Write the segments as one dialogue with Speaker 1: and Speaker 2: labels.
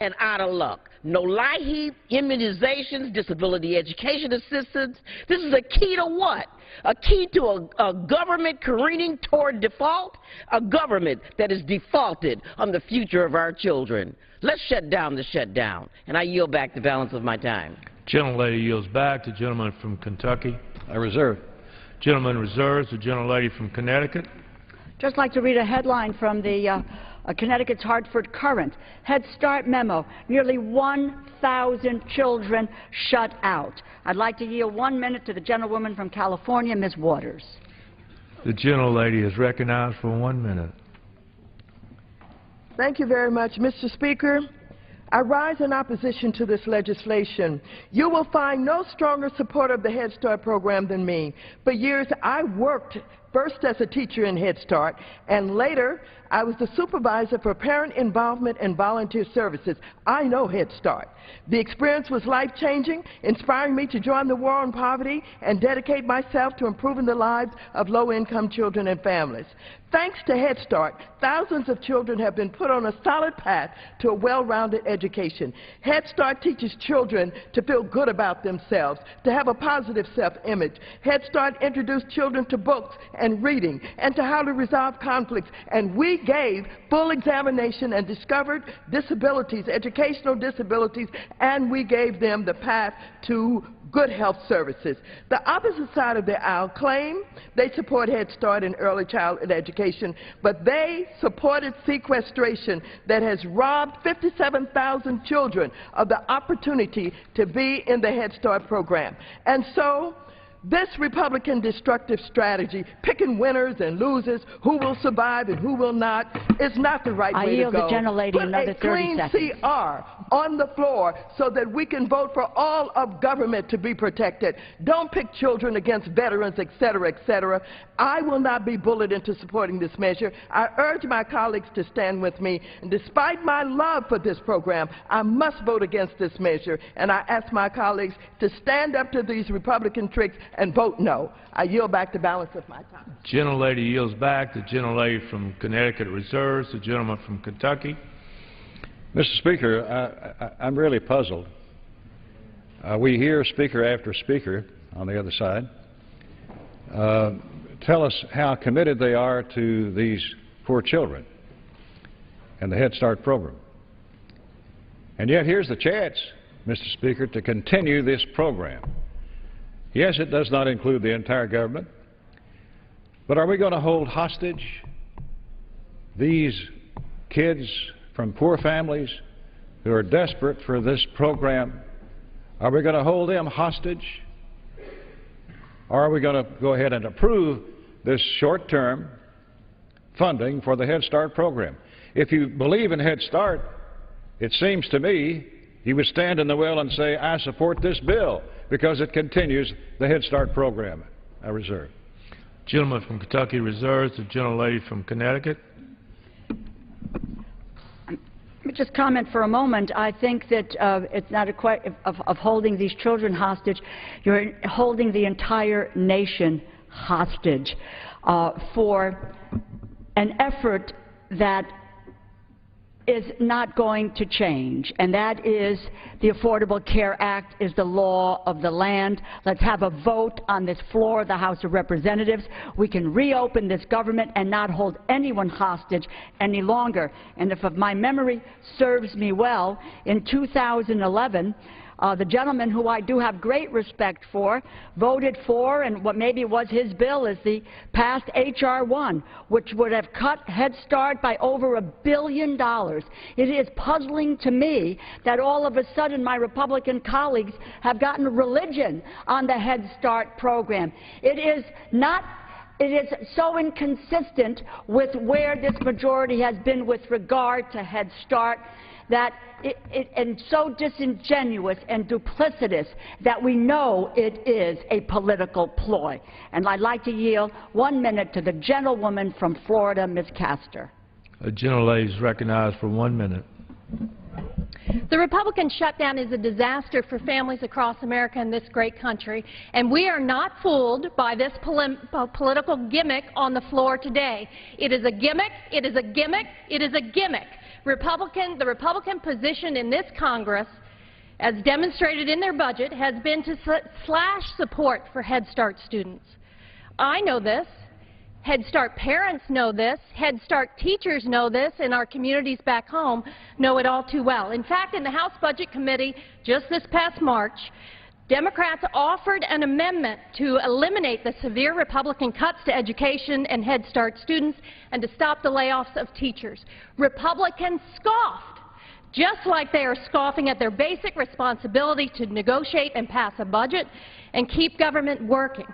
Speaker 1: and out of luck. No light heat, immunizations, disability education assistance. This is a key to what? A key to a government careening toward default? A government that is defaulted on the future of our children. Let's shut down the shutdown. And I yield back the balance of my time.
Speaker 2: Gentlelady yields back. The gentleman from Kentucky.
Speaker 3: I reserve.
Speaker 2: Gentleman reserves. The gentlelady from Connecticut.
Speaker 4: Just like to read a headline from the Connecticut's Hartford Courant. Head Start memo. Nearly 1,000 children shut out. I'd like to yield 1 minute to the gentlewoman from California, Ms. Waters.
Speaker 2: The gentlelady is recognized for 1 minute.
Speaker 5: Thank you very much, Mr. Speaker. I rise in opposition to this legislation. You will find no stronger supporter of the Head Start program than me. For years, I worked first as a teacher in Head Start, and later I was the supervisor for parent involvement and volunteer services. I know Head Start. The experience was life-changing, inspiring me to join the war on poverty and dedicate myself to improving the lives of low-income children and families. Thanks to Head Start, thousands of children have been put on a solid path to a well-rounded education. Head Start teaches children to feel good about themselves, to have a positive self-image. Head Start introduced children to books and reading and to how to resolve conflicts, and we gave full examination and discovered disabilities, educational disabilities, and we gave them the path to good health services. The opposite side of the aisle claim they support Head Start and early childhood education, but they supported sequestration that has robbed 57,000 children of the opportunity to be in the Head Start program. And so, this Republican destructive strategy, picking winners and losers, who will survive and who will not, is not the right way to go.
Speaker 4: I yield the gentlelady another 30 seconds.
Speaker 5: Put a clean CR on the floor so that we can vote for all of government to be protected. Don't pick children against veterans, et cetera, et cetera. I will not be bullied into supporting this measure. I urge my colleagues to stand with me. And despite my love for this program, I must vote against this measure. And I ask my colleagues to stand up to these Republican tricks and vote no. I yield back the balance of my time.
Speaker 2: Gentlelady yields back. The gentlelady from Connecticut reserves. The gentleman from Kentucky.
Speaker 3: Mr. Speaker, I'm really puzzled. We hear speaker after speaker on the other side tell us how committed they are to these poor children and the Head Start program. And yet here's the chance, Mr. Speaker, to continue this program. Yes, it does not include the entire government, but are we going to hold hostage these kids from poor families who are desperate for this program? Are we going to hold them hostage? Or are we going to go ahead and approve this short-term funding for the Head Start program? If you believe in Head Start, it seems to me you would stand in the well and say, I support this bill because it continues the Head Start program. I reserve.
Speaker 2: Gentleman from Kentucky reserves. The gentlelady from Connecticut.
Speaker 4: Let me just comment for a moment. I think that it's not a question of holding these children hostage. You're holding the entire nation hostage for an effort that is not going to change, and that is the Affordable Care Act is the law of the land. Let's have a vote on this floor of the House of Representatives. We can reopen this government and not hold anyone hostage any longer. And if my memory serves me well, in 2011, the gentleman who I do have great respect for voted for, and what maybe was his bill, is the past H.R. 1, which would have cut Head Start by over $1 billion. It is puzzling to me that all of a sudden my Republican colleagues have gotten religion on the Head Start program. It is so inconsistent with where this majority has been with regard to Head Start that and so disingenuous and duplicitous that we know it is a political ploy. And I'd like to yield 1 minute to the gentlewoman from Florida, Ms. Castor.
Speaker 2: A gentlelady is recognized for 1 minute.
Speaker 6: The Republican shutdown is a disaster for families across America and this great country, and we are not fooled by this political gimmick on the floor today. It is a gimmick, it is a gimmick, it is a gimmick. The Republican position in this Congress, as demonstrated in their budget, has been to slash support for Head Start students. I know this. Head Start parents know this. Head Start teachers know this, and our communities back home know it all too well. In fact, in the House Budget Committee just this past March, Democrats offered an amendment to eliminate the severe Republican cuts to education and Head Start students and to stop the layoffs of teachers. Republicans scoffed, just like they are scoffing at their basic responsibility to negotiate and pass a budget and keep government working.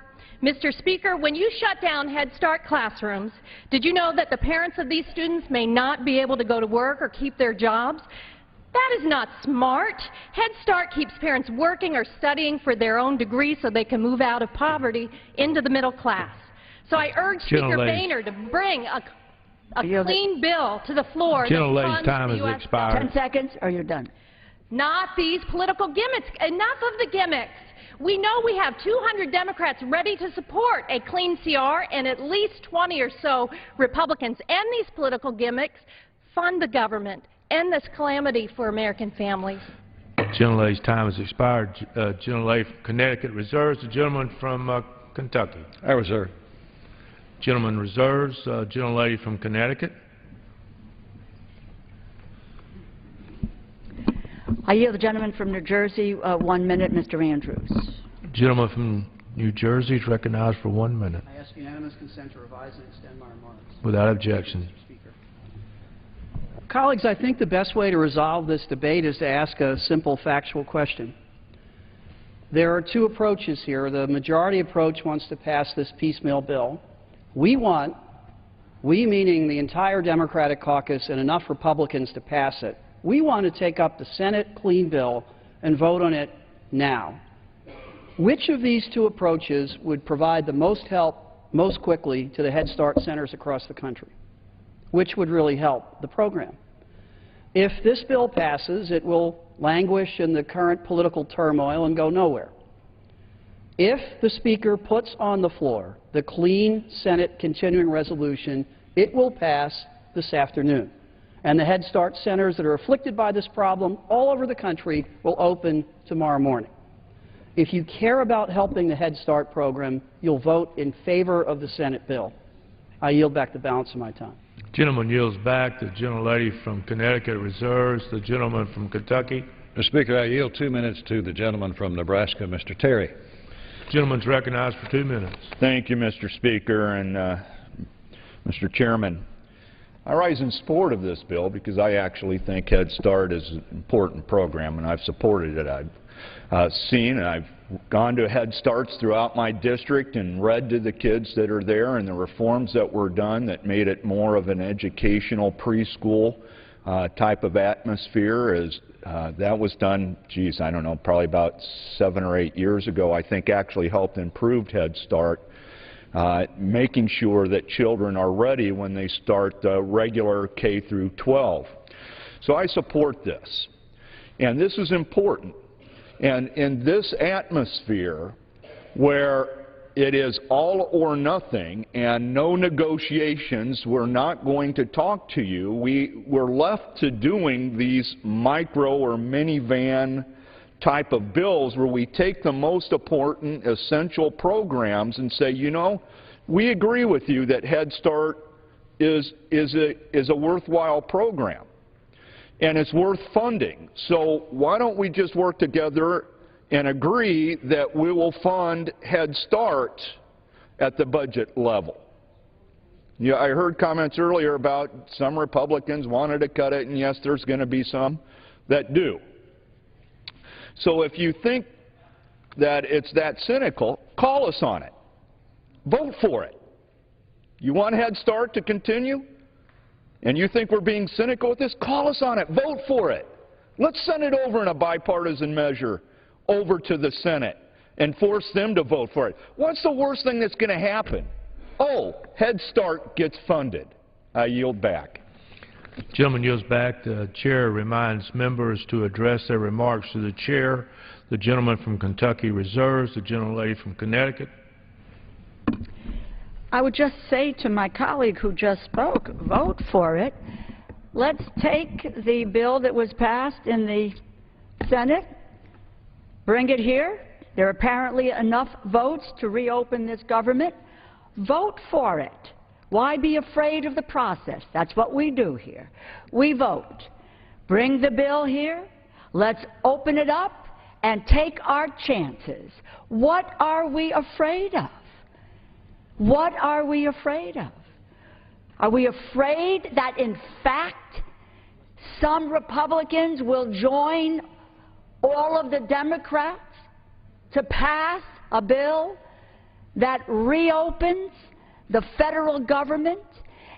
Speaker 6: Mr. Speaker, when you shut down Head Start classrooms, did you know that the parents of these students may not be able to go to work or keep their jobs? That is not smart. Head Start keeps parents working or studying for their own degree so they can move out of poverty into the middle class. So I urge Speaker Boehner to bring a clean bill to the floor that funds the U.S.
Speaker 4: expired. 10 seconds or you're done.
Speaker 6: Not these political gimmicks. Enough of the gimmicks. We know we have 200 Democrats ready to support a clean CR, and at least 20 or so Republicans. End these political gimmicks. Fund the government. End this calamity for American families.
Speaker 2: Gentlelady's time has expired. Gentlelady from Connecticut reserves. The gentleman from Kentucky.
Speaker 3: I reserve.
Speaker 2: Gentleman reserves. Gentlelady from Connecticut.
Speaker 4: I yield the gentleman from New Jersey 1 minute, Mr. Andrews.
Speaker 2: Gentleman from New Jersey is recognized for 1 minute.
Speaker 7: I ask unanimous consent to revise and extend my remarks.
Speaker 2: Without objection.
Speaker 7: Mr. Speaker. Colleagues, I think the best way to resolve this debate is to ask a simple factual question. There are two approaches here. The majority approach wants to pass this piecemeal bill. We meaning the entire Democratic caucus and enough Republicans to pass it, we want to take up the Senate clean bill and vote on it now. Which of these two approaches would provide the most help most quickly to the Head Start centers across the country? Which would really help the program? If this bill passes, it will languish in the current political turmoil and go nowhere. If the Speaker puts on the floor the clean Senate continuing resolution, it will pass this afternoon. And the Head Start centers that are afflicted by this problem all over the country will open tomorrow morning. If you care about helping the Head Start program, you'll vote in favor of the Senate bill. I yield back the balance of my time.
Speaker 2: Gentleman yields back. The gentlelady from Connecticut reserves. The gentleman from Kentucky.
Speaker 3: Mr. Speaker, I yield 2 minutes to the gentleman from Nebraska, Mr. Terry.
Speaker 2: Gentleman's recognized for 2 minutes.
Speaker 8: Thank you, Mr. Speaker and Mr. Chairman. I rise in support of this bill because I actually think Head Start is an important program, and I've supported it. I've seen and I've gone to Head Starts throughout my district and read to the kids that are there and the reforms that were done that made it more of an educational preschool type of atmosphere. That was done, geez, I don't know, probably about 7 or 8 years ago. I think actually helped improve Head Start. Making sure that children are ready when they start regular K through 12. So I support this. And this is important. And in this atmosphere where it is all or nothing and no negotiations, we're not going to talk to you, we're left to doing these micro or minivan type of bills where we take the most important essential programs and say, you know, we agree with you that Head Start is a worthwhile program and it's worth funding. So why don't we just work together and agree that we will fund Head Start at the budget level? Yeah, I heard comments earlier about some Republicans wanted to cut it, and yes, there's going to be some that do. So if you think that it's that cynical, call us on it. Vote for it. You want Head Start to continue? And you think we're being cynical with this? Call us on it. Vote for it. Let's send it over in a bipartisan measure over to the Senate and force them to vote for it. What's the worst thing that's going to happen? Oh, Head Start gets funded. I yield back.
Speaker 2: Gentleman yields back. The chair reminds members to address their remarks to the chair. The gentleman from Kentucky reserves. The gentlelady from Connecticut.
Speaker 4: I would just say to my colleague who just spoke, vote for it. let's take the bill that was passed in the Senate, bring it here. There are apparently enough votes to reopen this government. Vote for it. Why be afraid of the process? That's what we do here. We vote. Bring the bill here. Let's open it up and take our chances. What are we afraid of? What are we afraid of? Are we afraid that, in fact, some Republicans will join all of the Democrats to pass a bill that reopens the federal government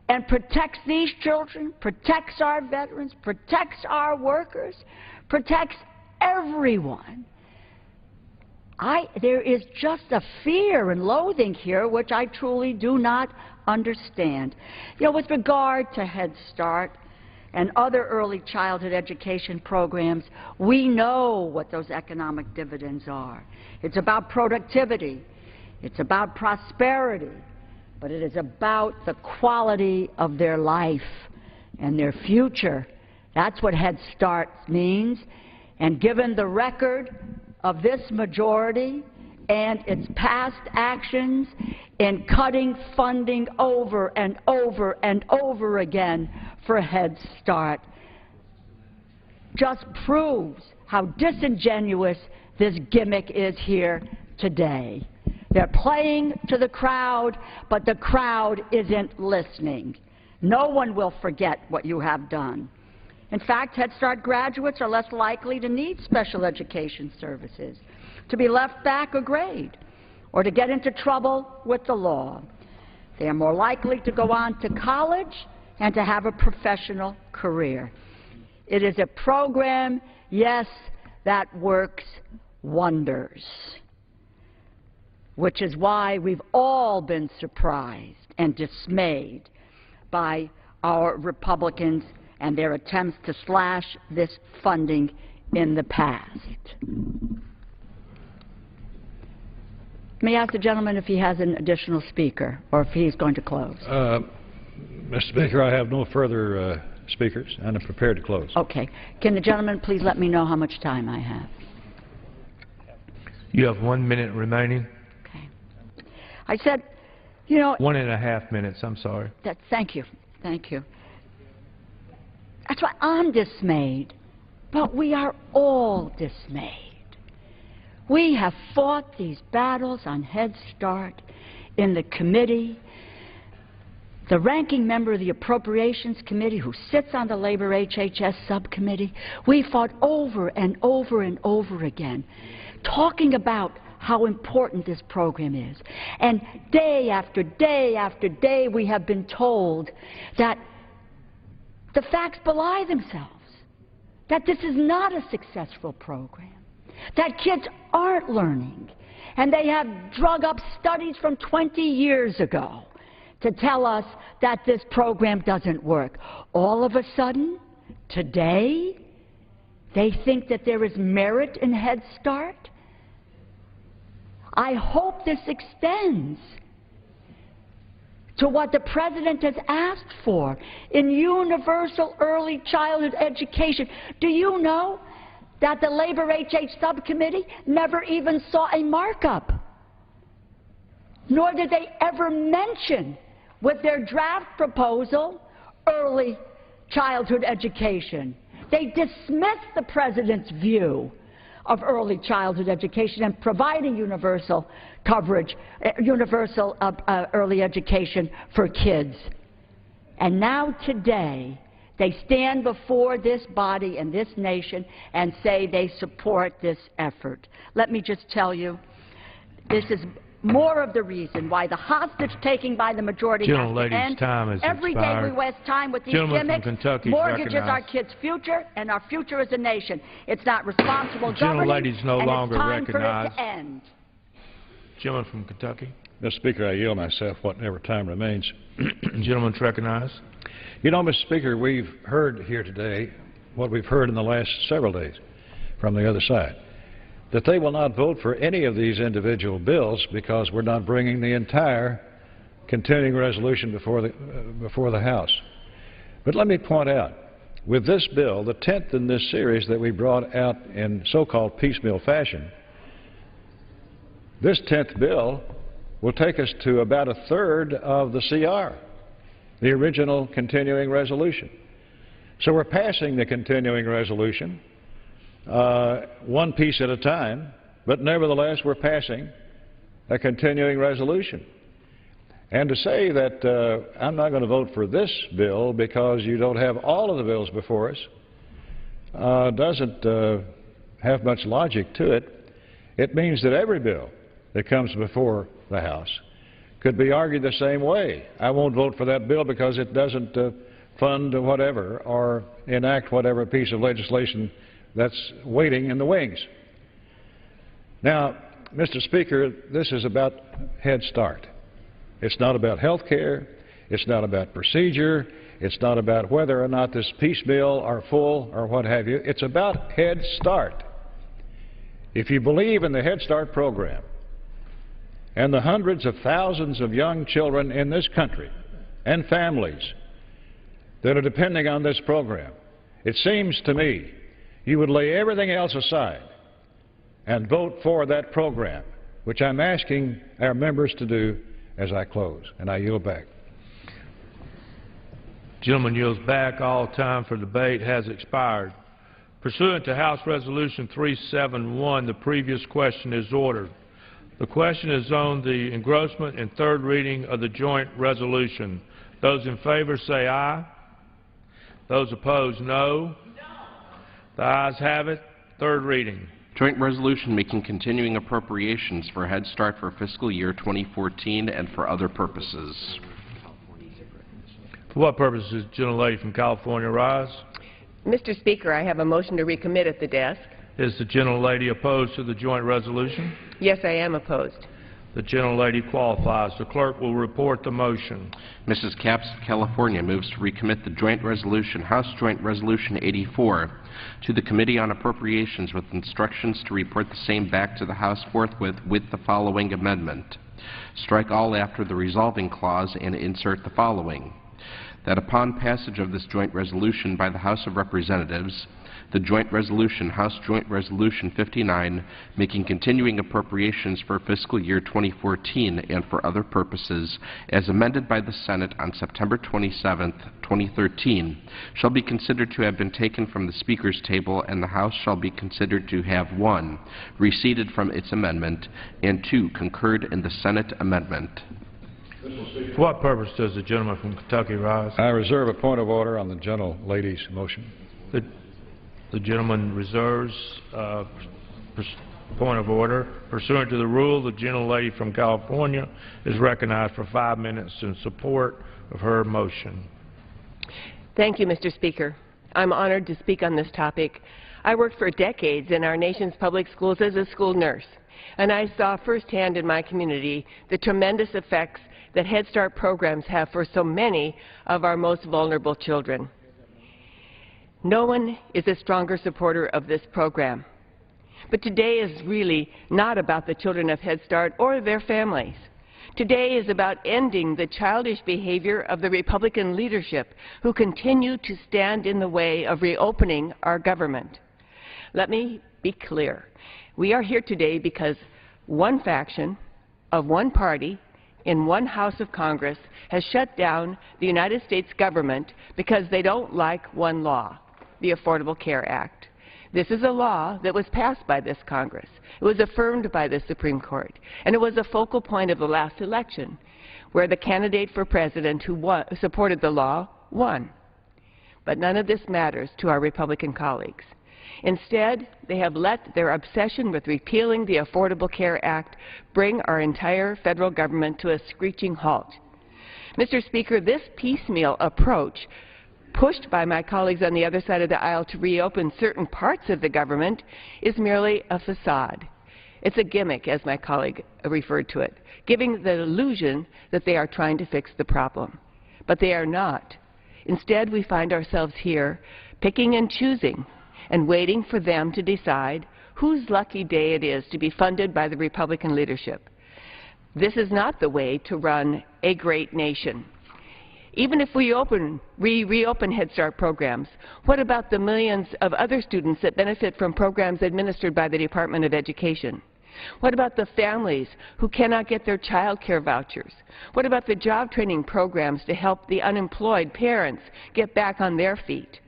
Speaker 4: and protects these children, protects our veterans, protects our workers, protects everyone? There is just a fear and loathing here which I truly do not understand. You know, with regard to Head Start and other early childhood education programs, we know what those economic dividends are. It's about productivity. It's about prosperity. But it is about the quality of their life and their future. That's what Head Start means. And given the record of this majority and its past actions in cutting funding over and over and over again for Head Start, just proves how disingenuous this gimmick is here today. They're playing to the crowd, but the crowd isn't listening. No one will forget what you have done. In fact, Head Start graduates are less likely to need special education services, to be left back a grade, or to get into trouble with the law. They are more likely to go on to college and to have a professional career. It is a program, yes, that works wonders, which is why we've all been surprised and dismayed by our Republicans and their attempts to slash this funding in the past. May I ask the gentleman if he has an additional speaker or if he's going to close?
Speaker 3: Mr. Speaker, I have no further speakers, and I'm prepared to close.
Speaker 4: Okay. Can the gentleman please let me know how much time I have?
Speaker 2: You have 1 minute remaining.
Speaker 4: Okay. I said, you know...
Speaker 2: 1.5 minutes, I'm sorry.
Speaker 4: Thank you. Thank you. That's why I'm dismayed, but we are all dismayed. We have fought these battles on Head Start in the committee. The ranking member of the Appropriations Committee, who sits on the Labor HHS subcommittee, we fought over and over and over again, talking about how important this program is. And day after day after day, we have been told that the facts belie themselves, that this is not a successful program, that kids aren't learning, and they have drug up studies from 20 years ago to tell us that this program doesn't work. All of a sudden, today, they think that there is merit in Head Start. I hope this extends to what the President has asked for in universal early childhood education. Do you know that the Labor HH Subcommittee never even saw a markup? Nor did they ever mention with their draft proposal early childhood education. They dismissed the President's view of early childhood education and providing universal coverage, universal early education for kids. And now today, they stand before this body and this nation and say they support this effort. Let me just tell you, this is more of the reason why the hostage-taking by the majority has to end.
Speaker 2: Time has
Speaker 4: Every day we waste time with these gimmicks, mortgages our kids' future, and our future as a nation. It's not responsible governing, and it's time for it to end.
Speaker 2: Gentleman from Kentucky.
Speaker 3: Mr. Speaker, I yield myself whatever time remains.
Speaker 2: Gentleman's recognized.
Speaker 3: You know, Mr. Speaker, we've heard here today what we've heard in the last several days from the other side, that they will not vote for any of these individual bills because we're not bringing the entire continuing resolution before the House. But let me point out with this bill, the 10th in this series that we brought out in so-called piecemeal fashion, this 10th bill will take us to about a third of the CR, the original continuing resolution. So we're passing the continuing resolution one piece at a time, but nevertheless we're passing a continuing resolution. And to say that I'm not going to vote for this bill because you don't have all of the bills before us doesn't have much logic to it. It means that every bill that comes before the House could be argued the same way. I won't vote for that bill because it doesn't fund whatever or enact whatever piece of legislation that's waiting in the wings. Now, Mr. Speaker, this is about Head Start. It's not about health care. It's not about procedure. It's not about whether or not this piecemeal or full or what have you. It's about Head Start. If you believe in the Head Start program and the hundreds of thousands of young children in this country and families that are depending on this program, it seems to me you would lay everything else aside and vote for that program, which I'm asking our members to do as I close. And I yield back.
Speaker 2: Gentleman yields back. All time for debate has expired. Pursuant to House Resolution 371, the previous question is ordered. The question is on the engrossment and third reading of the joint resolution. Those in favor say aye. Those opposed, no. The ayes have it. Third reading.
Speaker 9: Joint resolution making continuing appropriations for Head Start for fiscal year 2014 and for other purposes.
Speaker 2: For what purposes, gentlelady from California, rise?
Speaker 10: Mr. Speaker, I have a motion to recommit at the desk.
Speaker 2: Is the gentlelady opposed to the joint resolution?
Speaker 10: Yes, I am opposed.
Speaker 2: The gentlelady qualifies. The clerk will report the motion.
Speaker 9: Mrs. Capps of California moves to recommit the joint resolution, House Joint Resolution 84, to the Committee on Appropriations with instructions to report the same back to the House forthwith with the following amendment. Strike all after the resolving clause and insert the following. That upon passage of this joint resolution by the House of Representatives, the joint resolution, House Joint Resolution 59, making continuing appropriations for fiscal year 2014 and for other purposes, as amended by the Senate on September 27, 2013, shall be considered to have been taken from the Speaker's table, and the House shall be considered to have 1. Receded from its amendment, and 2. Concurred in the Senate amendment.
Speaker 2: For what purpose does the gentleman from Kentucky rise?
Speaker 3: I reserve a point of order on the gentlelady's motion.
Speaker 2: The gentleman reserves point of order. Pursuant to the rule, the gentlelady from California is recognized for 5 minutes in support of her motion.
Speaker 10: Thank you, Mr. Speaker. I'm honored to speak on this topic. I worked for decades in our nation's public schools as a school nurse, and I saw firsthand in my community the tremendous effects that Head Start programs have for so many of our most vulnerable children. No one is a stronger supporter of this program. But today is really not about the children of Head Start or their families. Today is about ending the childish behavior of the Republican leadership who continue to stand in the way of reopening our government. Let me be clear. We are here today because one faction of one party in one House of Congress has shut down the United States government because they don't like one law, the Affordable Care Act. This is a law that was passed by this Congress. It was affirmed by the Supreme Court, and it was a focal point of the last election, where the candidate for president who supported the law won. But none of this matters to our Republican colleagues. Instead, they have let their obsession with repealing the Affordable Care Act bring our entire federal government to a screeching halt. Mr. Speaker, this piecemeal approach pushed by my colleagues on the other side of the aisle to reopen certain parts of the government is merely a facade. It's a gimmick, as my colleague referred to it, giving the illusion that they are trying to fix the problem. But they are not. Instead, we find ourselves here picking and choosing and waiting for them to decide whose lucky day it is to be funded by the Republican leadership. This is not the way to run a great nation. Even if we reopen Head Start programs, what about the millions of other students that benefit from programs administered by the Department of Education? What about the families who cannot get their child care vouchers? What about the job training programs to help the unemployed parents get back on their feet?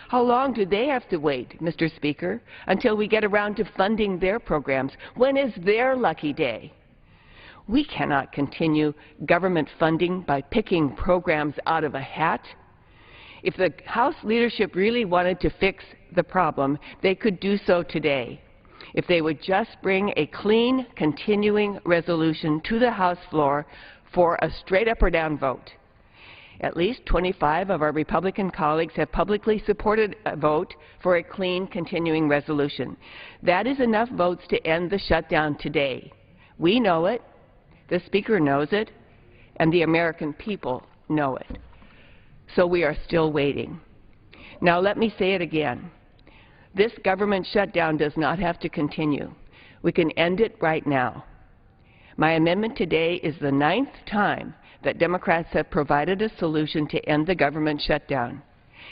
Speaker 10: How long do they have to wait, Mr. Speaker, until we get around to funding their programs? When is their lucky day? We cannot continue government funding by picking programs out of a hat. If the House leadership really wanted to fix the problem, they could do so today. If they would just bring a clean, continuing resolution to the House floor for a straight up or down vote. At least 25 of our Republican colleagues have publicly supported a vote for a clean, continuing resolution. That is enough votes to end the shutdown today. We know it, the Speaker knows it, and the American people know it. So we are still waiting. Now let me say it again. This government shutdown does not have to continue. We can end it right now. My amendment today is the 9th time that Democrats have provided a solution to end the government shutdown.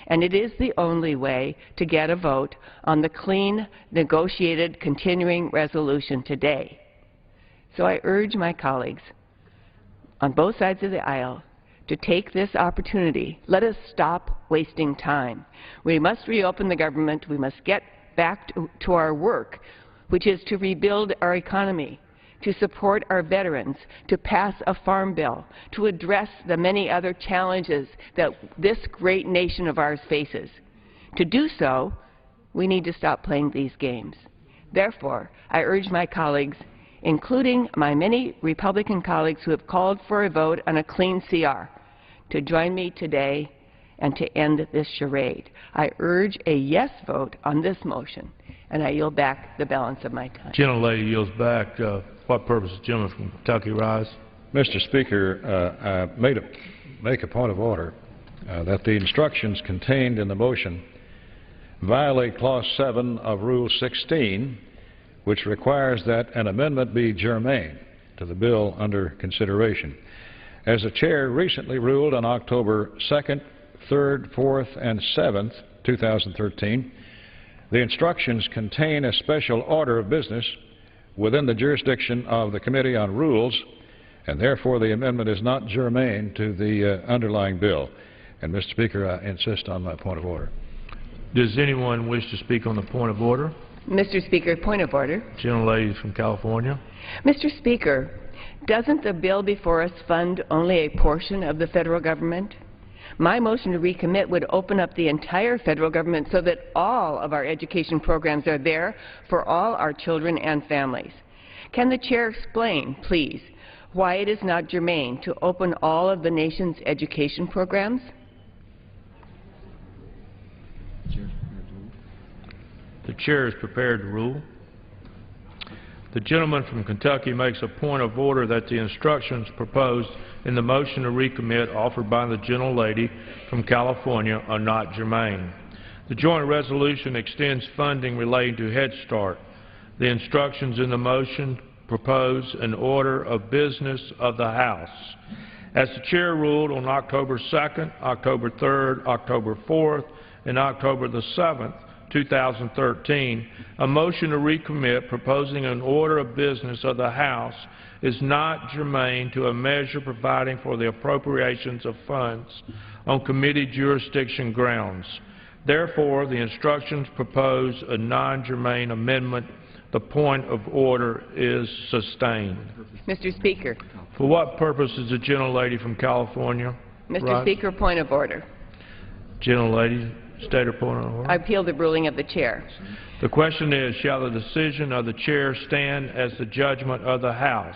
Speaker 10: And it is the only way to get a vote on the clean, negotiated, continuing resolution today. So I urge my colleagues on both sides of the aisle to take this opportunity. Let us stop wasting time. We must reopen the government. We must get back to our work, which is to rebuild our economy, to support our veterans, to pass a farm bill, to address the many other challenges that this great nation of ours faces. To do so, we need to stop playing these games. Therefore, I urge my colleagues, including my many Republican colleagues who have called for a vote on a clean CR, to join me today and to end this charade. I urge a yes vote on this motion, and I yield back the balance of my time.
Speaker 2: Gentlelady yields back. What purpose is the gentleman from Kentucky rise?
Speaker 3: Mr. Speaker, I make a point of order that the instructions contained in the motion violate Clause 7 of Rule 16, which requires that an amendment be germane to the bill under consideration. As the Chair recently ruled on October 2nd, 3rd, 4th, and 7th, 2013, the instructions contain a special order of business within the jurisdiction of the Committee on Rules, and therefore the amendment is not germane to the underlying bill. And, Mr. Speaker, I insist on my point of order.
Speaker 2: Does anyone wish to speak on the point of order?
Speaker 10: Mr. Speaker, point of order.
Speaker 2: Gentlelady from California.
Speaker 10: Mr. Speaker, doesn't the bill before us fund only a portion of the federal government? My motion to recommit would open up the entire federal government so that all of our education programs are there for all our children and families. Can the Chair explain, please, why it is not germane to open all of the nation's education programs?
Speaker 2: The Chair is prepared to rule. The gentleman from Kentucky makes a point of order that the instructions proposed in the motion to recommit offered by the gentlelady from California are not germane. The joint resolution extends funding relating to Head Start. The instructions in the motion propose an order of business of the House. As the Chair ruled on October 2nd, October 3rd, October 4th, and October the 7th, 2013, a motion to recommit proposing an order of business of the House is not germane to a measure providing for the appropriations of funds on committee jurisdiction grounds. Therefore, the instructions propose a non-germane amendment. The point of order is sustained.
Speaker 10: Mr. Speaker.
Speaker 2: For what purpose is the gentlelady from California?
Speaker 10: Mr. Speaker, point of order.
Speaker 2: Gentlelady, state her point of order.
Speaker 10: I appeal the ruling of the Chair.
Speaker 2: The question is, shall the decision of the Chair stand as the judgment of the House?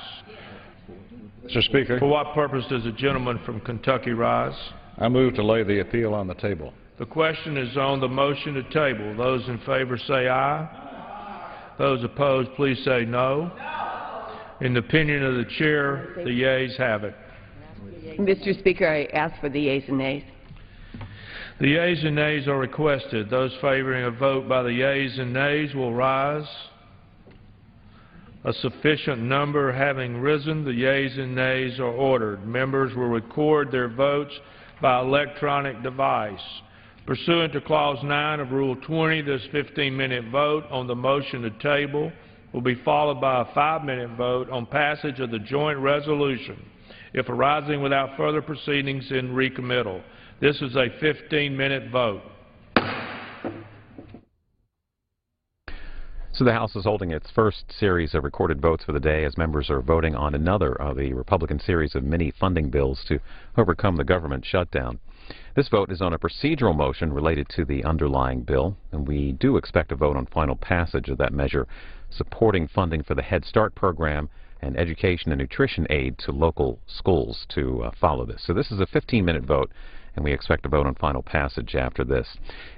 Speaker 3: Mr. Speaker.
Speaker 2: For what purpose does the gentleman from Kentucky rise?
Speaker 3: I move to lay the appeal on the table.
Speaker 2: The question is on the motion to table. Those in favor say aye. Those opposed, please say no. In the opinion of the Chair, the yeas have it.
Speaker 10: Mr. Speaker, I ask for the yeas and nays.
Speaker 2: The yeas and nays are requested. Those favoring a vote by the yeas and nays will rise. A sufficient number having risen, the yeas and nays are ordered. Members will record their votes by electronic device. Pursuant to Clause 9 of Rule 20, this 15-minute vote on the motion to table will be followed by a 5-minute vote on passage of the joint resolution, if arising without further proceedings in recommittal. This is a 15-minute vote.
Speaker 11: So the House is holding its first series of recorded votes for the day as members are voting on another of the Republican series of mini funding bills to overcome the government shutdown. This vote is on a procedural motion related to the underlying bill, and we do expect a vote on final passage of that measure supporting funding for the Head Start program and education and nutrition aid to local schools to follow this. So this is a 15-minute vote, and we expect a vote on final passage after this.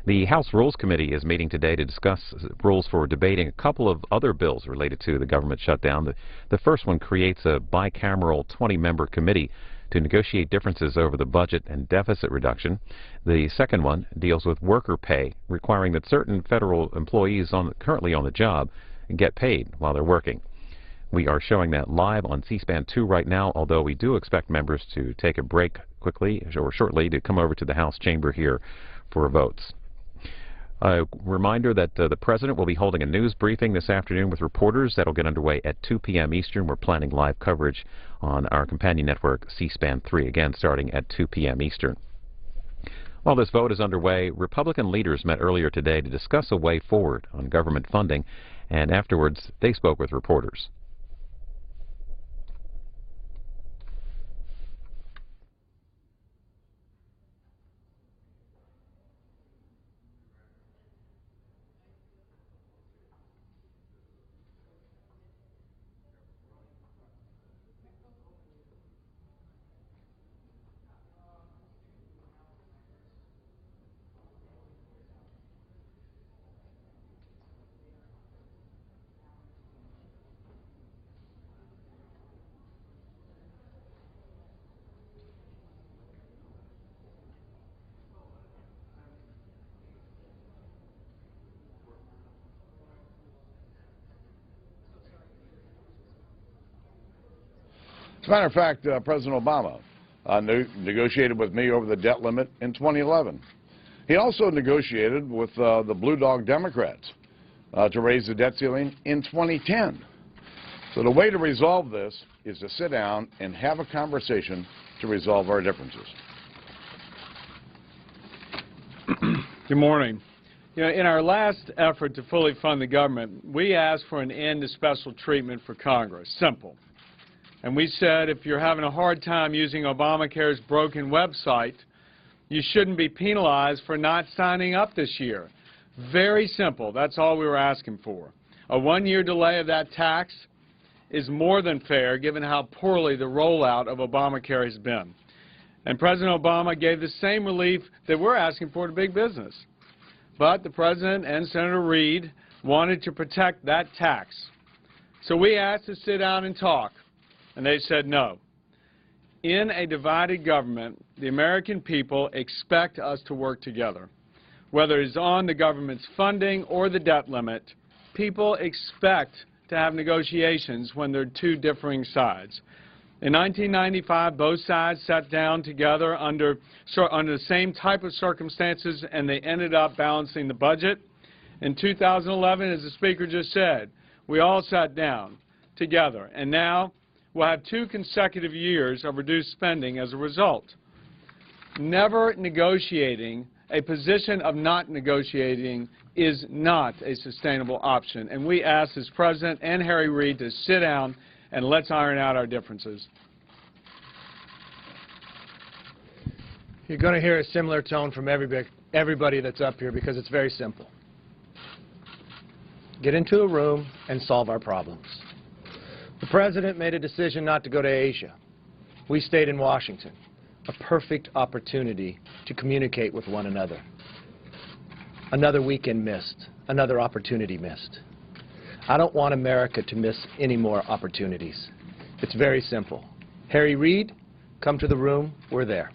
Speaker 11: The House Rules Committee is meeting today to discuss rules for debating a couple of other bills related to the government shutdown. The first one creates a bicameral 20-member committee to negotiate differences over the budget and deficit reduction. The second one deals with worker pay, requiring that certain federal employees currently on the job get paid while they're working. We are showing that live on C-SPAN 2 right now, although we do expect members to take a break quickly or shortly to come over to the House chamber here for votes. A reminder that the President will be holding a news briefing this afternoon with reporters. That'll get underway at 2 p.m. Eastern. We're planning live coverage on our companion network, C-SPAN 3, again starting at 2 p.m. Eastern. While this vote is underway, Republican leaders met earlier today to discuss a way forward on government funding, and afterwards they spoke with reporters.
Speaker 12: As a matter of fact, President Obama negotiated with me over the debt limit in 2011. He also negotiated with the Blue Dog Democrats to raise the debt ceiling in 2010. So the way to resolve this is to sit down and have a conversation to resolve our differences.
Speaker 13: Good morning. In our last effort to fully fund the government, we asked for an end to special treatment for Congress. Simple. And we said if you're having a hard time using Obamacare's broken website, you shouldn't be penalized for not signing up this year. Very simple. That's all we were asking for. A one-year delay of that tax is more than fair given how poorly the rollout of Obamacare has been. And President Obama gave the same relief that we're asking for to big business. But the President and Senator Reid wanted to protect that tax. So we asked to sit down and talk. And they said no. In a divided government, the American people expect us to work together. Whether it's on the government's funding or the debt limit, people expect to have negotiations when there are two differing sides. In 1995, both sides sat down together under the same type of circumstances, and they ended up balancing the budget. In 2011, as the Speaker just said, we all sat down together, and now we'll have 2 consecutive years of reduced spending as a result. Never negotiating, a position of not negotiating is not a sustainable option. And we ask as President and Harry Reid to sit down and let's iron out our differences.
Speaker 14: You're going to hear a similar tone from everybody that's up here because it's very simple. Get into a room and solve our problems. The President made a decision not to go to Asia. We stayed in Washington. A perfect opportunity to communicate with one another. Another weekend missed. Another opportunity missed. I don't want America to miss any more opportunities. It's very simple. Harry Reid, come to the room. We're there.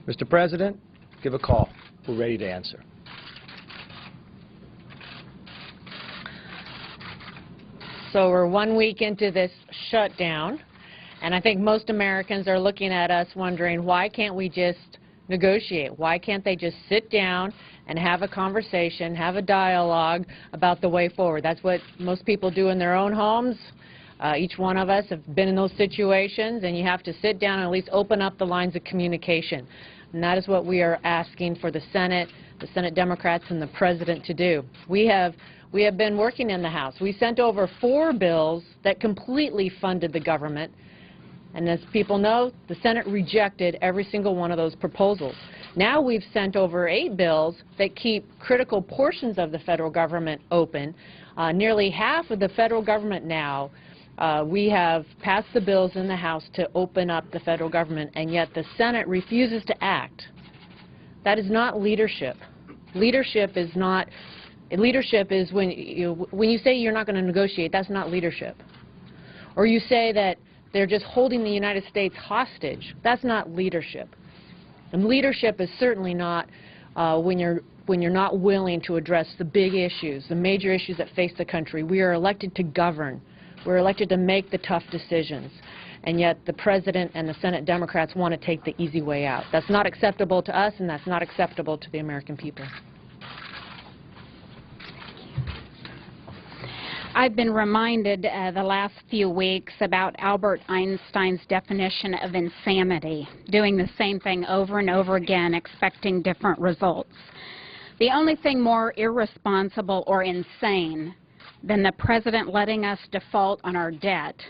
Speaker 14: Mr. President, give a call. We're ready to answer.
Speaker 15: So we're 1 week into this shutdown, and I think most Americans are looking at us wondering, why can't we just negotiate? Why can't they just sit down and have a conversation, have a dialogue about the way forward? That's what most people do in their own homes. Each one of us have been in those situations, and you have to sit down and at least open up the lines of communication. And that is what we are asking for the Senate Democrats, and the President to do. We have been working in the House. We sent over 4 bills that completely funded the government. And as people know, the Senate rejected every single one of those proposals. Now we've sent over 8 bills that keep critical portions of the federal government open. Nearly half of the federal government now, we have passed the bills in the House to open up the federal government, and yet the Senate refuses to act. That is not leadership. Leadership is when you say you're not going to negotiate, that's not leadership. Or you say that they're just holding the United States hostage. That's not leadership. And leadership is certainly not when you're not willing to address the big issues, the major issues that face the country. We are elected to govern. We're elected to make the tough decisions. And yet the President and the Senate Democrats want to take the easy way out. That's not acceptable to us, and that's not acceptable to the American people.
Speaker 16: I've been reminded the last few weeks about Albert Einstein's definition of insanity, doing the same thing over and over again, expecting different results. The only thing more irresponsible or insane than the President letting us default on our debt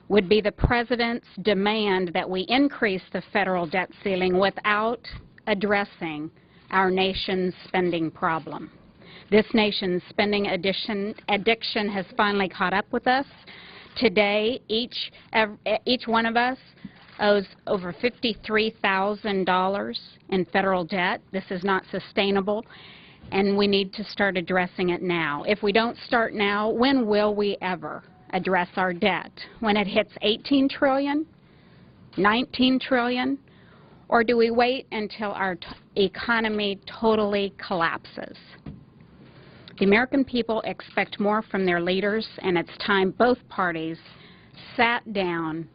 Speaker 16: would be the President's demand that we increase the federal debt ceiling without addressing our nation's spending problem. This nation's spending addiction has finally caught up with us. Today, each one of us owes over $53,000 in federal debt. This is not sustainable, and we need to start addressing it now. If we don't start now, when will we ever address our debt? When it hits $18 trillion, $19 trillion, or do we wait until our economy totally collapses? The American people expect more from their leaders, and it's time both parties sat down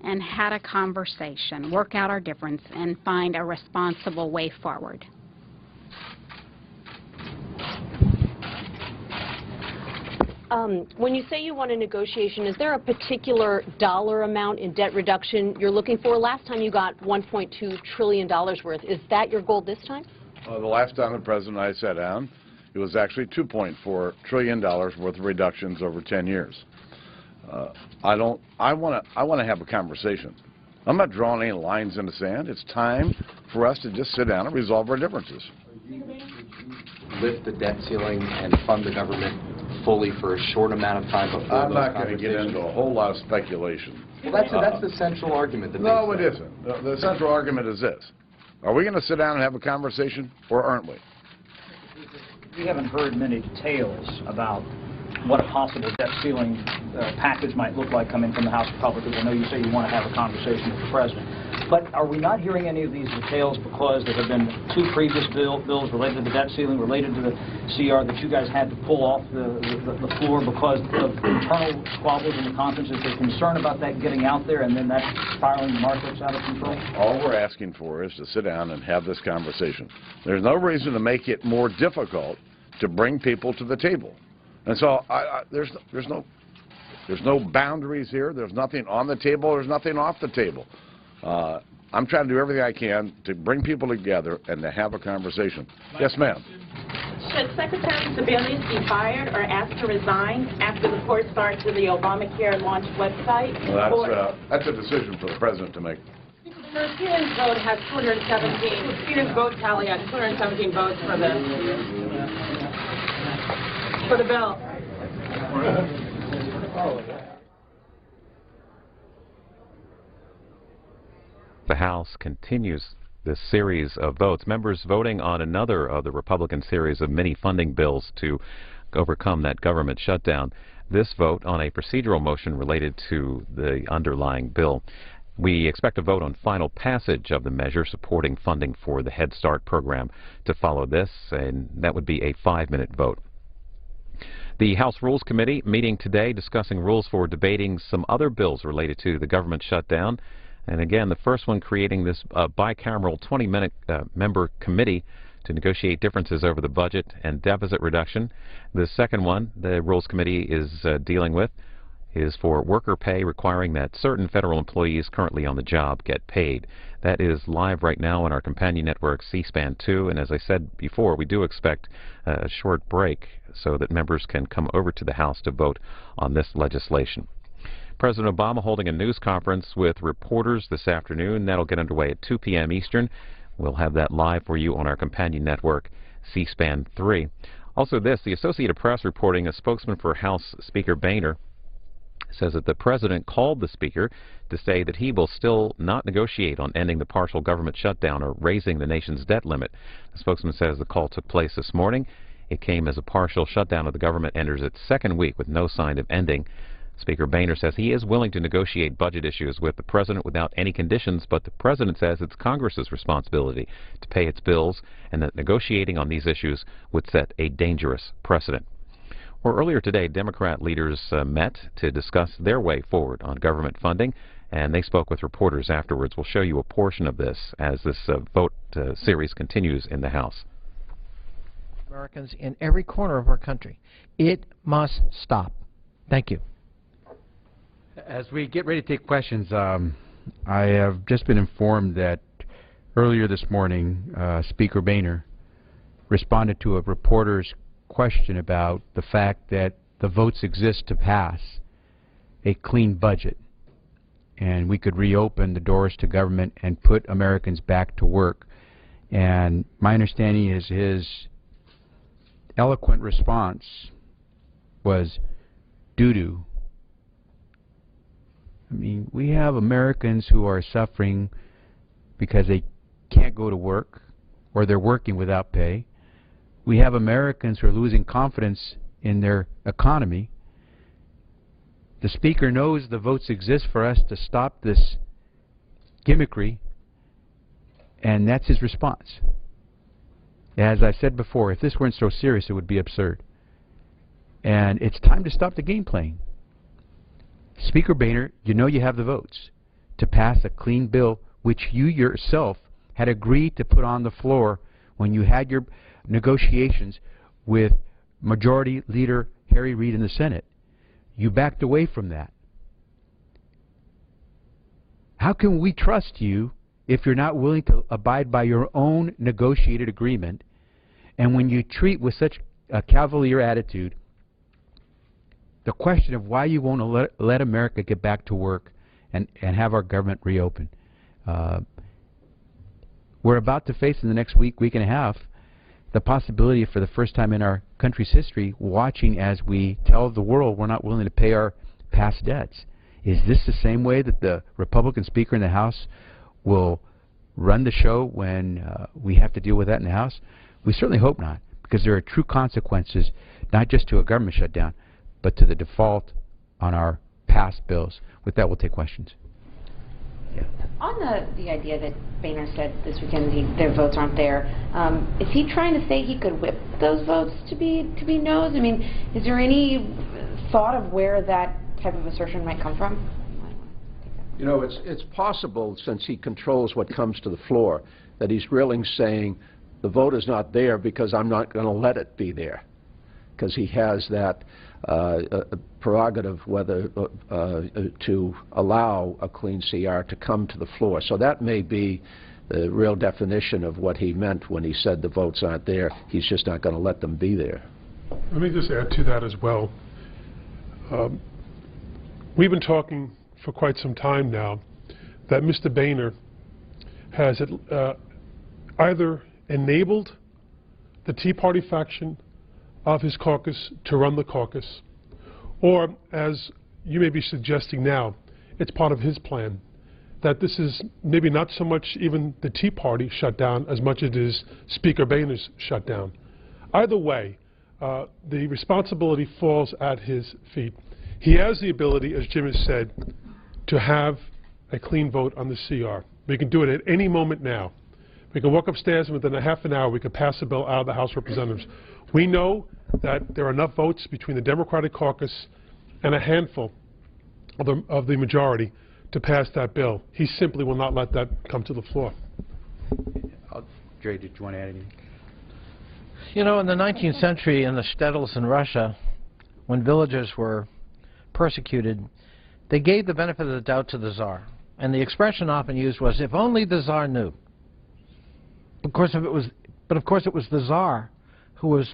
Speaker 16: and had a conversation, work out our difference, and find a responsible way forward.
Speaker 17: When you say you want a negotiation, is there a particular dollar amount in debt reduction you're looking for? Last time you got $1.2 trillion worth. Is that your goal this time?
Speaker 12: The last time the President and I sat down, it was actually $2.4 trillion worth of reductions over 10 years. I want to have a conversation. I'm not drawing any lines in the sand. It's time for us to just sit down and resolve our differences.
Speaker 9: Lift the debt ceiling and fund the government fully for a short amount of time before
Speaker 12: I'm not going to get into a whole lot of speculation.
Speaker 9: Well, that's the central argument. That
Speaker 12: no, it isn't. The central argument is this. Are we going to sit down and have a conversation, or aren't we?
Speaker 18: We haven't heard many details about what a possible debt ceiling package might look like coming from the House Republicans. I know you say you want to have a conversation with the President. But are we not hearing any of these details because there have been 2 previous bills related to the debt ceiling, related to the CR, that you guys had to pull off the floor because of internal squabbles in the conference? Is there concern about that getting out there and then that spiraling the markets out of control?
Speaker 12: All we're asking for is to sit down and have this conversation. There's no reason to make it more difficult to bring people to the table. And so there's no boundaries here. There's nothing on the table. There's nothing off the table. I'm trying to do everything I can to bring people together and to have a conversation. Yes, ma'am.
Speaker 19: Should Secretary Sebelius be fired or asked to resign after the poor start to the Obamacare launch website?
Speaker 12: Well, that's a decision for the President to make.
Speaker 19: Stephen's vote has 217. Stephen's vote tally had 217 votes for the bill.
Speaker 11: The House continues this series of votes. Members voting on another of the Republican series of mini funding bills to overcome that government shutdown. This vote on a procedural motion related to the underlying bill. We expect a vote on final passage of the measure supporting funding for the Head Start program to follow this, and that would be a 5-minute vote. The House Rules Committee meeting today discussing rules for debating some other bills related to the government shutdown. And again, the first one creating this bicameral 20-minute member committee to negotiate differences over the budget and deficit reduction. The second one the Rules Committee is dealing with is for worker pay, requiring that certain federal employees currently on the job get paid. That is live right now on our companion network, C-SPAN 2, and as I said before, we do expect a short break so that members can come over to the House to vote on this legislation. President Obama holding a news conference with reporters this afternoon. That'll get underway at 2 p.m. Eastern. We'll have that live for you on our companion network, C-SPAN 3. Also the Associated Press reporting a spokesman for House Speaker Boehner says that the President called the Speaker to say that he will still not negotiate on ending the partial government shutdown or raising the nation's debt limit. The spokesman says the call took place this morning. It came as a partial shutdown of the government enters its second week with no sign of ending. Speaker Boehner says he is willing to negotiate budget issues with the President without any conditions, but the President says it's Congress's responsibility to pay its bills and that negotiating on these issues would set a dangerous precedent. Well, earlier today, Democrat leaders met to discuss their way forward on government funding, and they spoke with reporters afterwards. We'll show you a portion of this as this vote series continues in the House.
Speaker 20: Americans in every corner of our country. It must stop. Thank you.
Speaker 21: As we get ready to take questions, I have just been informed that earlier this morning, Speaker Boehner responded to a reporter's question about the fact that the votes exist to pass a clean budget and we could reopen the doors to government and put Americans back to work. And my understanding is his eloquent response was doo-doo. I mean, we have Americans who are suffering because they can't go to work or they're working without pay. We have Americans who are losing confidence in their economy. The Speaker knows the votes exist for us to stop this gimmickry, and that's his response. As I said before, if this weren't so serious, it would be absurd. And it's time to stop the game playing. Speaker Boehner, you know you have the votes to pass a clean bill which you yourself had agreed to put on the floor when you had your negotiations with Majority Leader Harry Reid in the Senate. You backed away from that. How can we trust you if you're not willing to abide by your own negotiated agreement, and when you treat with such a cavalier attitude the question of why you won't let America get back to work and have our government reopen? We're about to face in the next week and a half the possibility for the first time in our country's history, watching as we tell the world we're not willing to pay our past debts. Is this the same way that the Republican Speaker in the House will run the show when we have to deal with that in the House? We certainly hope not, because there are true consequences, not just to a government shutdown, but to the default on our past bills. With that, we'll take questions.
Speaker 22: Yeah. On the idea that Boehner said this weekend their votes aren't there, is he trying to say he could whip those votes to be no's? I mean, is there any thought of where that type of assertion might come from?
Speaker 23: You know, it's possible, since he controls what comes to the floor, that he's really saying the vote is not there because I'm not going to let it be there, because he has that prerogative whether to allow a clean CR to come to the floor. So that may be the real definition of what he meant when he said the votes aren't there. He's just not going to let them be there.
Speaker 24: Let me just add to that as well. We've been talking for quite some time now that Mr. Boehner has either enabled the Tea Party faction of his caucus to run the caucus, or, as you may be suggesting now, it's part of his plan, that this is maybe not so much even the Tea Party shutdown as much as it is Speaker Boehner's shutdown. Either way, the responsibility falls at his feet. He has the ability, as Jim has said, to have a clean vote on the CR. We can do it at any moment now. We can walk upstairs and within a half an hour we could pass a bill out of the House of Representatives. We know that there are enough votes between the Democratic caucus and a handful of the majority to pass that bill. He simply will not let that come to the floor.
Speaker 21: Jerry, did you want to add anything?
Speaker 20: You know, in the 19th century in the shtetls in Russia, when villagers were persecuted, they gave the benefit of the doubt to the Tsar. And the expression often used was, if only the Tsar knew. Of course, it was the Tsar who was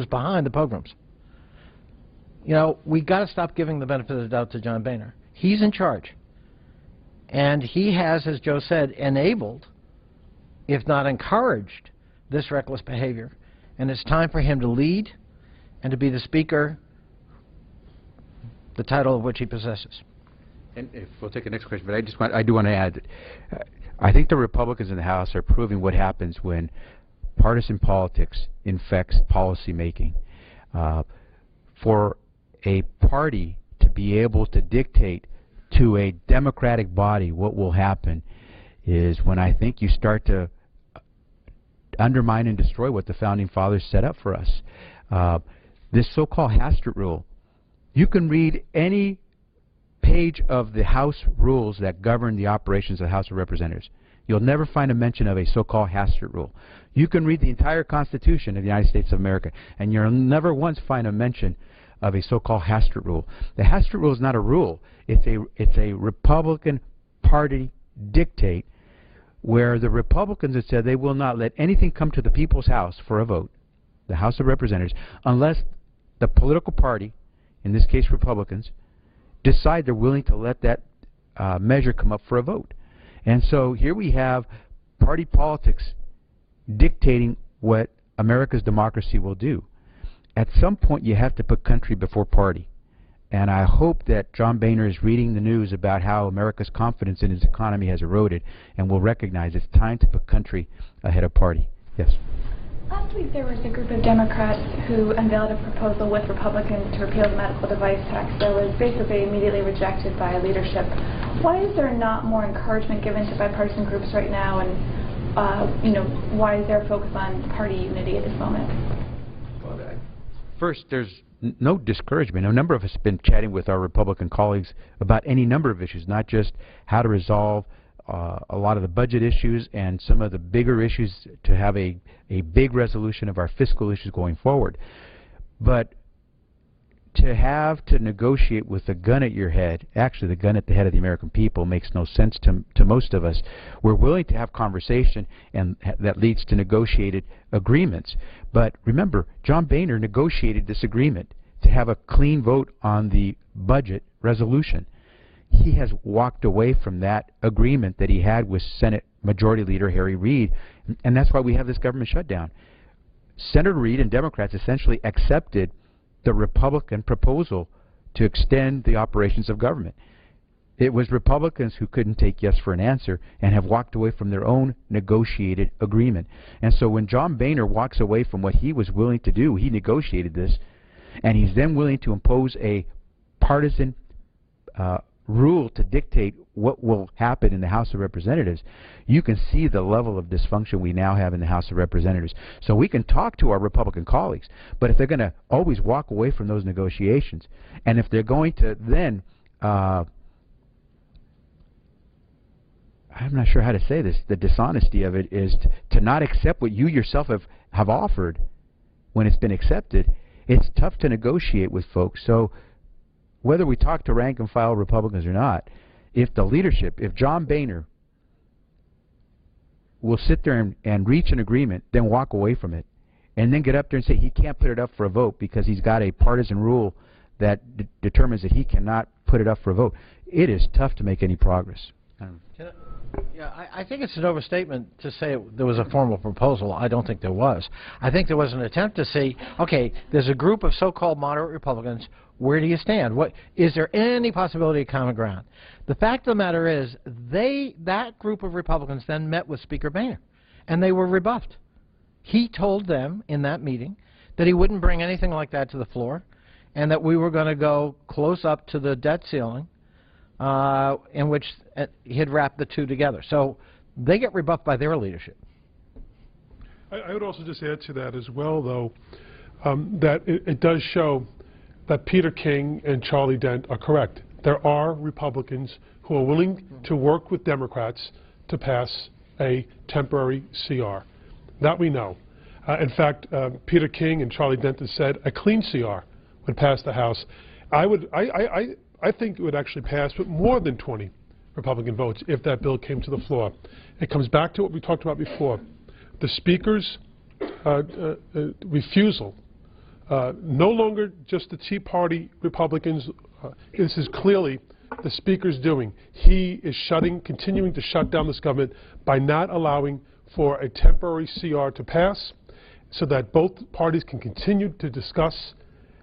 Speaker 20: behind the pogroms. You know, we got to stop giving the benefit of the doubt to John Boehner. He's in charge. And he has, as Joe said, enabled, if not encouraged, this reckless behavior. And it's time for him to lead and to be the speaker, the title of which he possesses.
Speaker 21: And if we'll take the next question, but I do want to add, I think the Republicans in the House are proving what happens when partisan politics infects policy making. For a party to be able to dictate to a Democratic body what will happen is when I think you start to undermine and destroy what the Founding Fathers set up for us. This so-called Hastert rule, you can read any page of the House rules that govern the operations of the House of Representatives. You'll never find a mention of a so-called Hastert rule. You can read the entire Constitution of the United States of America, and you'll never once find a mention of a so-called Hastert rule. The Hastert rule is not a rule. It's a Republican Party dictate where the Republicans have said they will not let anything come to the People's House for a vote, the House of Representatives, unless the political party, in this case Republicans, decide they're willing to let that measure come up for a vote. And so here we have party politics dictating what America's democracy will do. At some point you have to put country before party. And I hope that John Boehner is reading the news about how America's confidence in its economy has eroded and will recognize it's time to put country ahead of party. Yes.
Speaker 1: Last week there was a group of Democrats who unveiled a proposal with Republicans to repeal the medical device tax that was basically immediately rejected by leadership. Why is there not more encouragement given to bipartisan groups right now, and why is there a focus on party unity at this moment?
Speaker 21: First, there's no discouragement. A number of us have been chatting with our Republican colleagues about any number of issues, not just how to resolve a lot of the budget issues and some of the bigger issues to have a big resolution of our fiscal issues going forward. But to have to negotiate with a gun at your head, actually the gun at the head of the American people, makes no sense to most of us. We're willing to have conversation, and that leads to negotiated agreements. But remember, John Boehner negotiated this agreement to have a clean vote on the budget resolution. He has walked away from that agreement that he had with Senate Majority Leader Harry Reid, and that's why we have this government shutdown. Senator Reid and Democrats essentially accepted the Republican proposal to extend the operations of government. It was Republicans who couldn't take yes for an answer and have walked away from their own negotiated agreement. And so when John Boehner walks away from what he was willing to do, he negotiated this, and he's then willing to impose a partisan rule to dictate what will happen in the House of Representatives, you can see the level of dysfunction we now have in the House of Representatives. So we can talk to our Republican colleagues, but if they're going to always walk away from those negotiations, and if they're going to then, I'm not sure how to say this, the dishonesty of it is to not accept what you yourself have offered when it's been accepted. It's tough to negotiate with folks. So whether we talk to rank and file Republicans or not, if the leadership, if John Boehner will sit there and reach an agreement, then walk away from it, and then get up there and say he can't put it up for a vote because he's got a partisan rule that determines that he cannot put it up for a vote, it is tough to make any progress.
Speaker 20: Yeah, I think it's an overstatement to say there was a formal proposal. I don't think there was. I think there was an attempt to say, okay, there's a group of so-called moderate Republicans. Where do you stand? Is there any possibility of common ground? The fact of the matter is, that group of Republicans then met with Speaker Boehner, and they were rebuffed. He told them in that meeting that he wouldn't bring anything like that to the floor, and that we were going to go close up to the debt ceiling, in which he'd wrap the two together. So they get rebuffed by their leadership.
Speaker 24: I would also just add to that as well, though, that it does show that Peter King and Charlie Dent are correct. there are Republicans who are willing to work with Democrats to pass a temporary CR. That we know. In fact, Peter King and Charlie Denton said a clean CR would pass the House. I think it would actually pass with more than 20 Republican votes if that bill came to the floor. It comes back to what we talked about before. The Speaker's refusal, no longer just the Tea Party Republicans, this is clearly the Speaker's doing. He is continuing to shut down this government by not allowing for a temporary CR to pass so that both parties can continue to discuss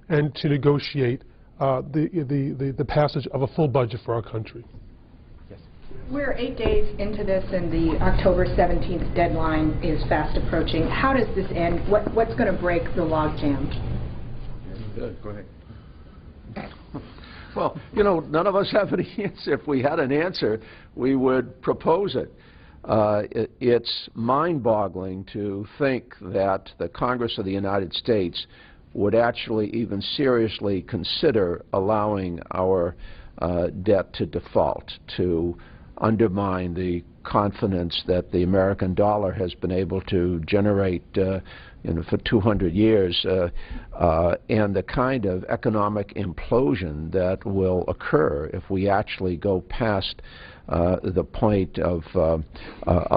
Speaker 24: and to negotiate the passage of a full budget for our country.
Speaker 5: We're 8 days into this, and the October 17th deadline is fast approaching. How does this end? What's going to break the logjam?
Speaker 23: Good. Go ahead. Well, you know, none of us have an answer. If we had an answer, we would propose it. It's mind-boggling to think that the Congress of the United States would actually even seriously consider allowing our debt to default, to undermine the confidence that the American dollar has been able to generate for 200 years, and the kind of economic implosion that will occur if we actually go past the point of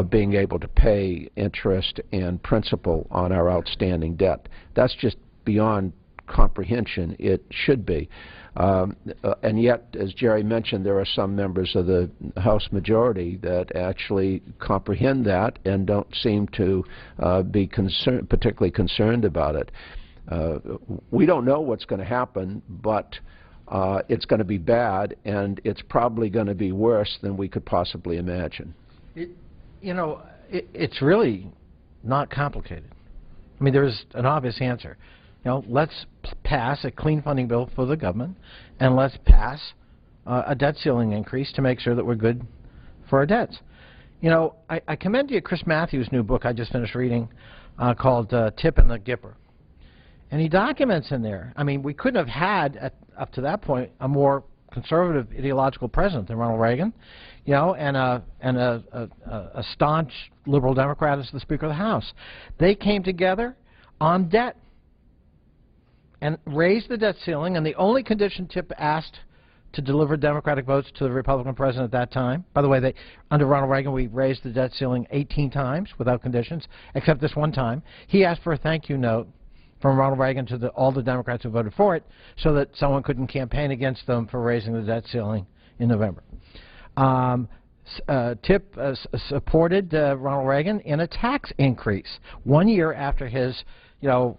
Speaker 23: being able to pay interest and principal on our outstanding debt. That's just beyond comprehension. It should be. And yet, as Jerry mentioned, there are some members of the House majority that actually comprehend that and don't seem to be particularly concerned about it. We don't know what's going to happen, but it's going to be bad, and it's probably going to be worse than we could possibly imagine.
Speaker 20: It's really not complicated. I mean, there's an obvious answer. Let's pass a clean funding bill for the government, and let's pass a debt ceiling increase to make sure that we're good for our debts. I commend you Chris Matthews' new book I just finished reading called Tip and the Gipper. And he documents in there, I mean, we couldn't have had, up to that point, a more conservative ideological president than Ronald Reagan, and a staunch liberal Democrat as the Speaker of the House. They came together on debt and raised the debt ceiling, and the only condition Tip asked to deliver Democratic votes to the Republican president at that time. By the way, under Ronald Reagan, we raised the debt ceiling 18 times without conditions, except this one time. He asked for a thank you note from Ronald Reagan to all the Democrats who voted for it so that someone couldn't campaign against them for raising the debt ceiling in November. Tip supported Ronald Reagan in a tax increase 1 year after his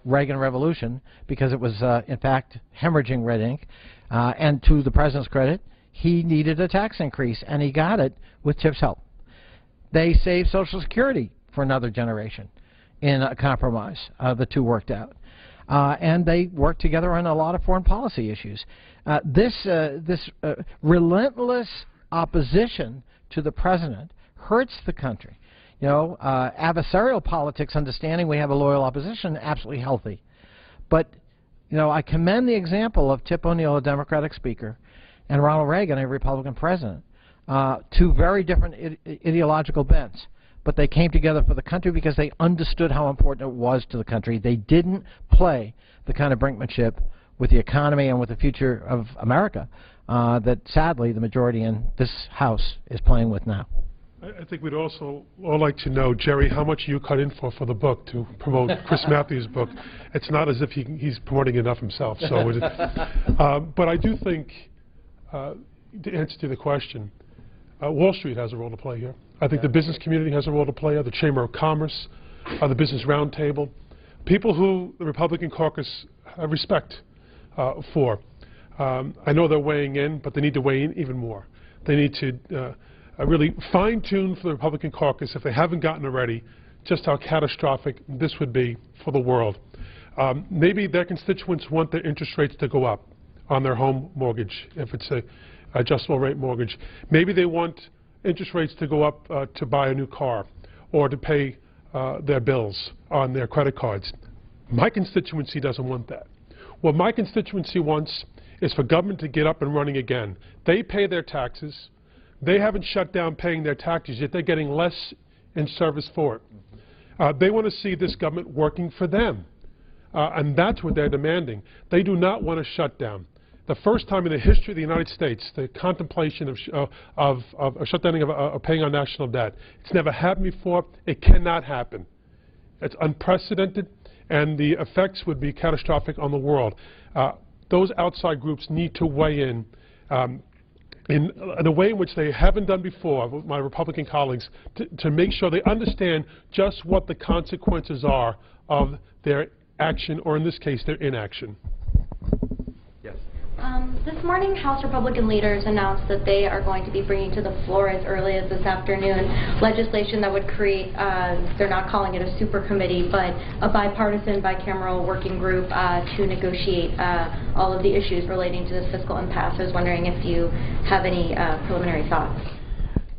Speaker 20: Reagan Revolution, because it was, in fact, hemorrhaging red ink. And to the president's credit, he needed a tax increase, and he got it with Tip's help. They saved Social Security for another generation in a compromise. The two worked out. And they worked together on a lot of foreign policy issues. This relentless opposition to the president hurts the country. Adversarial politics, understanding we have a loyal opposition, absolutely healthy. But, I commend the example of Tip O'Neill, a Democratic Speaker, and Ronald Reagan, a Republican President, two very different ideological bents. But they came together for the country because they understood how important it was to the country. They didn't play the kind of brinkmanship with the economy and with the future of America that, sadly, the majority in this House is playing with now.
Speaker 24: I think we'd also all like to know, Jerry, how much you cut in for the book to promote Chris Matthews' book. It's not as if he's promoting enough himself. So, but I do think, to answer to the question, Wall Street has a role to play here. I think the business community has a role to play here, the Chamber of Commerce, the Business Roundtable, people who the Republican caucus have respect for. I know they're weighing in, but they need to weigh in even more. They need to really fine-tune for the Republican caucus, if they haven't gotten already, just how catastrophic this would be for the world. Maybe their constituents want their interest rates to go up on their home mortgage, if it's a adjustable rate mortgage. Maybe they want interest rates to go up to buy a new car or to pay their bills on their credit cards. My constituency doesn't want that. What my constituency wants is for government to get up and running again. They pay their taxes. They haven't shut down paying their taxes, yet they're getting less in service for it. They want to see this government working for them, and that's what they're demanding. They do not want a shutdown. The first time in the history of the United States, the contemplation of shutdowning of paying our national debt. It's never happened before. It cannot happen. It's unprecedented, and the effects would be catastrophic on the world. Those outside groups need to weigh in a way in which they haven't done before, with my Republican colleagues, to make sure they understand just what the consequences are of their action, or in this case, their inaction.
Speaker 4: This morning, House Republican leaders announced that they are going to be bringing to the floor as early as this afternoon legislation that would create, they're not calling it a super committee, but a bipartisan, bicameral working group to negotiate all of the issues relating to this fiscal impasse. I was wondering if you have any preliminary thoughts.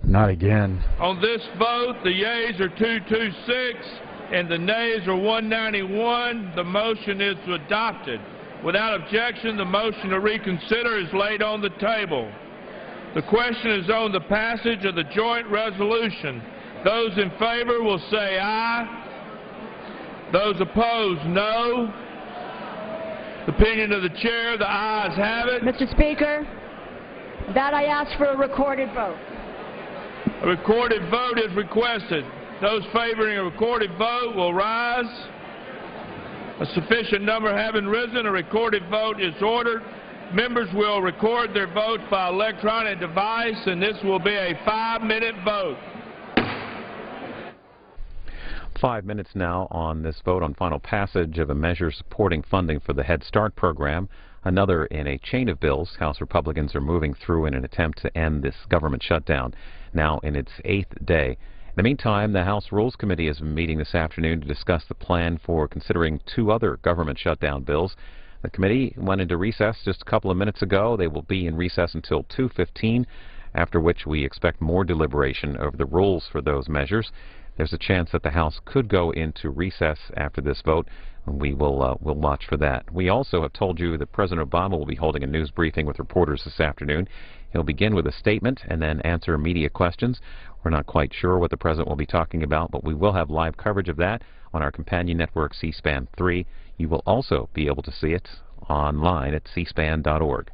Speaker 21: Not again.
Speaker 2: On this vote, the yeas are 226 and the nays are 191. The motion is adopted. Without objection, the motion to reconsider is laid on the table. The question is on the passage of the joint resolution. Those in favor will say aye. Those opposed, no. The opinion of the chair, the ayes have it.
Speaker 6: Mr. Speaker, that I ask for a recorded vote.
Speaker 2: A recorded vote is requested. Those favoring a recorded vote will rise. A sufficient number having risen, a recorded vote is ordered. Members will record their votes by electronic device, and this will be a 5-minute vote.
Speaker 11: 5 minutes now on this vote on final passage of a measure supporting funding for the Head Start program. Another in a chain of bills House Republicans are moving through in an attempt to end this government shutdown, now in its 8th day. In the meantime, the House Rules Committee is meeting this afternoon to discuss the plan for considering 2 other government shutdown bills. The committee went into recess just a couple of minutes ago. They will be in recess until 2:15, after which we expect more deliberation over the rules for those measures. There's a chance that the House could go into recess after this vote, and we'll watch for that. We also have told you that President Obama will be holding a news briefing with reporters this afternoon. He'll begin with a statement and then answer media questions. We're not quite sure what the President will be talking about, but we will have live coverage of that on our companion network, C-SPAN 3. You will also be able to see it online at cspan.org.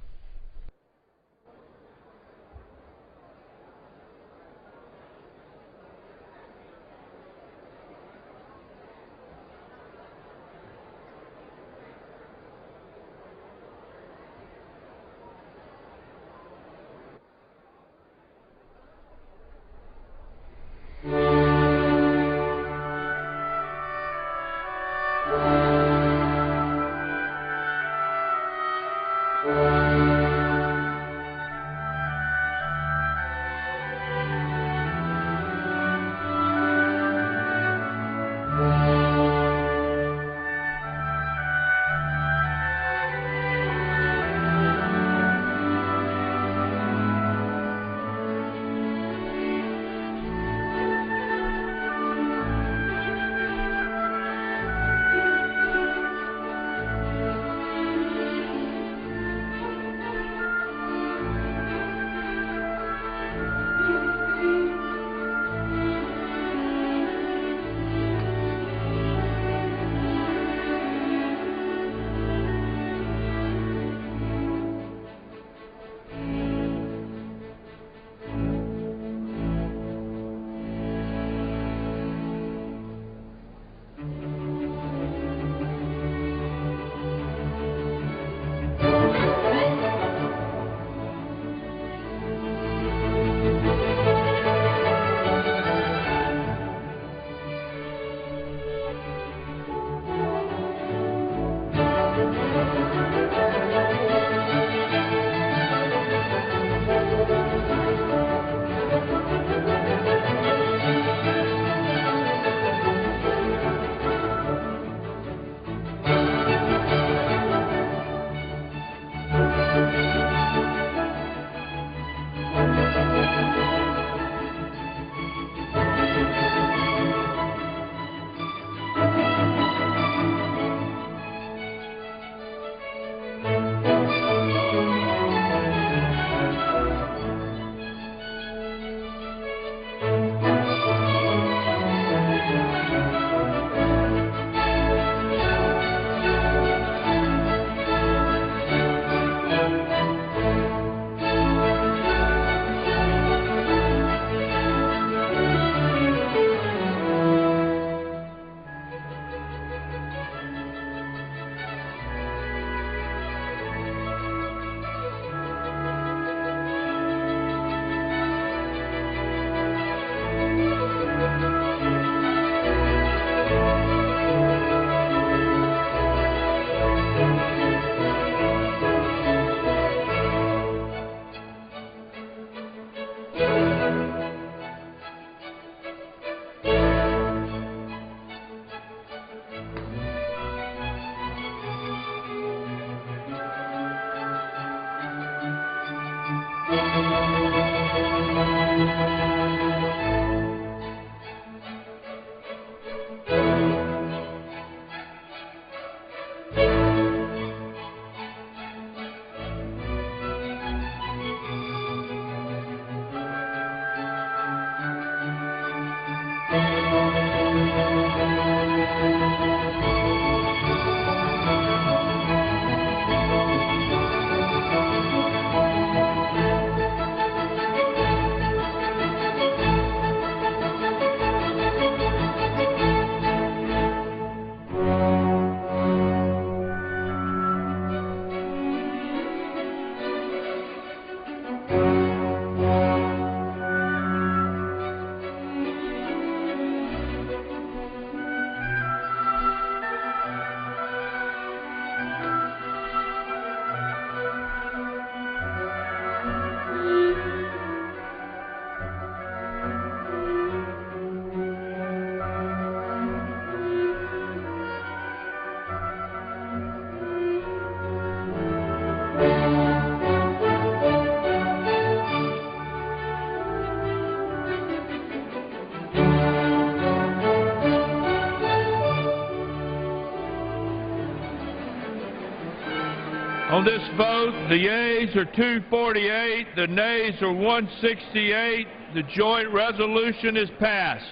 Speaker 2: On this vote, the yeas are 248, the nays are 168. The joint resolution is passed.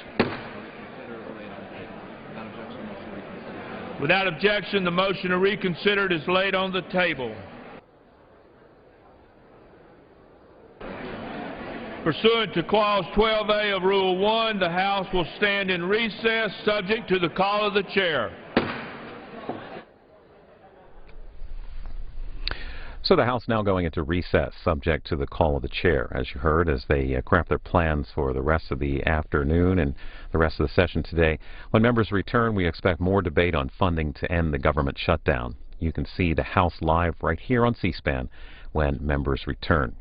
Speaker 2: Without objection, the motion to reconsider is laid on the table. Pursuant to Clause 12A of Rule 1, the House will stand in recess, subject to the call of the chair.
Speaker 11: So the House now going into recess, subject to the call of the chair, as you heard, as they craft their plans for the rest of the afternoon and the rest of the session today. When members return, we expect more debate on funding to end the government shutdown. You can see the House live right here on C-SPAN when members return.